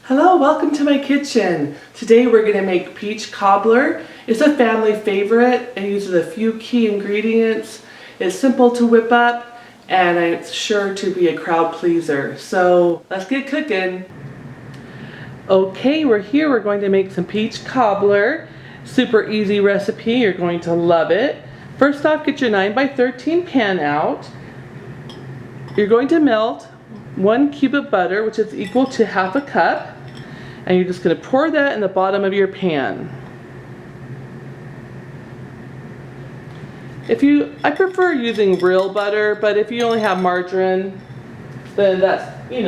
Hello, welcome to my kitchen. Today we're going to make peach cobbler. It's a family favorite. It uses a few key ingredients. It's simple to whip up and it's sure to be a crowd pleaser. So let's get cooking. Okay, we're going to make some peach cobbler. Super easy recipe, you're going to love it. First off, get your 9x13 pan out. You're going to melt 1 cube of butter, which is equal to half a cup. And you're just going to pour that in the bottom of your pan. I prefer using real butter, but if you only have margarine, then that's, you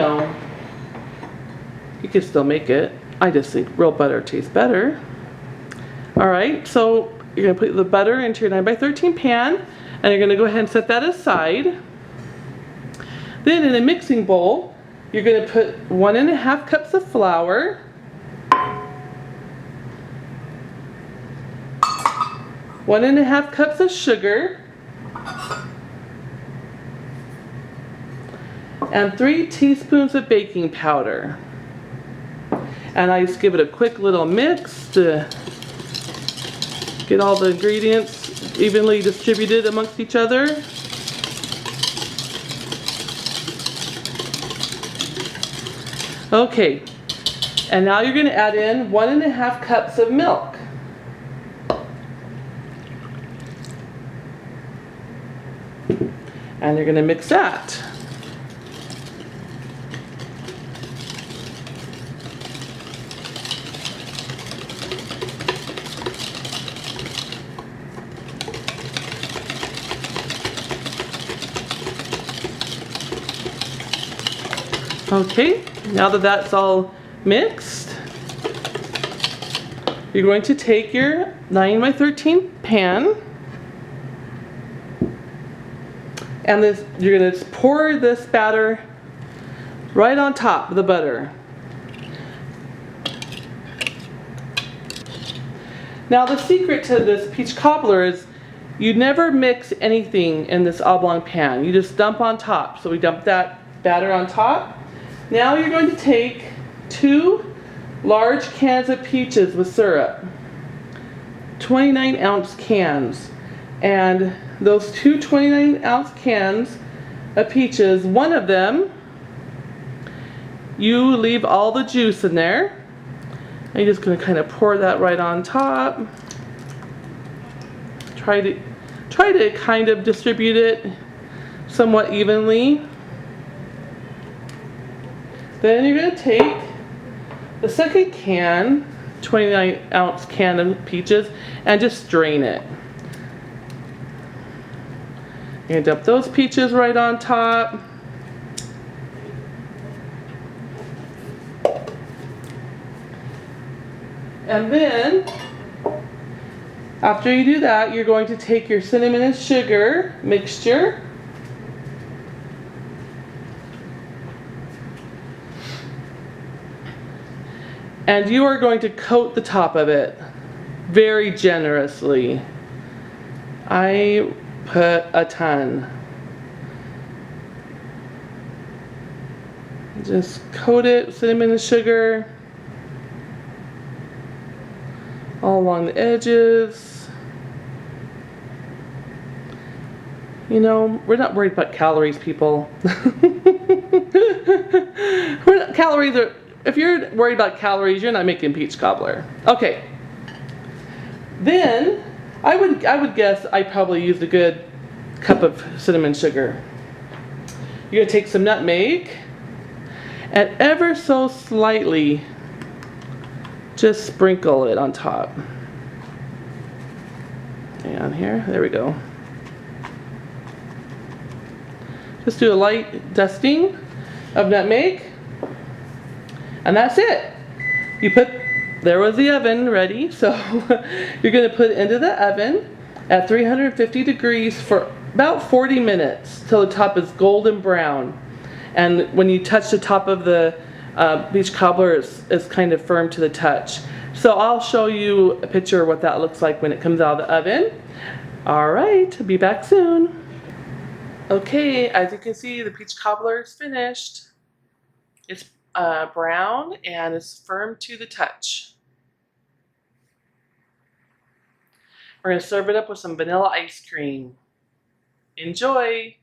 can still make it. I just think real butter tastes better. Alright, so you're going to put the butter into your 9x13 pan, and you're going to go ahead and set that aside. Then in a mixing bowl, you're going to put 1.5 cups of flour, 1.5 cups of sugar, and 3 teaspoons of baking powder. And I just give it a quick little mix to get all the ingredients evenly distributed amongst each other. Okay, and now you're going to add in 1.5 cups of milk. And you're going to mix that. Okay, now that that's all mixed, you're going to take your 9x13 pan, and you're going to pour this batter right on top of the butter. Now the secret to this peach cobbler is you never mix anything in this oblong pan. You just dump on top. So we dump that batter on top. Now you're going to take 2 large cans of peaches with syrup, 29-ounce cans, and those 2 29-ounce cans of peaches, one of them, you leave all the juice in there. And you're just going to kind of pour that right on top. Try to kind of distribute it somewhat evenly. Then you're going to take the second can, 29-ounce can of peaches, and just strain it. You're going to dump those peaches right on top. And then, after you do that, you're going to take your cinnamon and sugar mixture. And you are going to coat the top of it very generously. I put a ton. Just coat it with cinnamon and sugar all along the edges. We're not worried about calories, people. If you're worried about calories, you're not making peach cobbler. Okay. Then I would guess I probably used a good cup of cinnamon sugar. You're gonna take some nutmeg and ever so slightly just sprinkle it on top. And here, there we go. Just do a light dusting of nutmeg. And that's it. There was the oven ready, so you're going to put it into the oven at 350 degrees for about 40 minutes till the top is golden brown. And when you touch the top of the peach cobbler, it's kind of firm to the touch. So I'll show you a picture of what that looks like when it comes out of the oven. Alright, be back soon. Okay, as you can see, the peach cobbler is finished. It's brown and is firm to the touch. We're going to serve it up with some vanilla ice cream. Enjoy!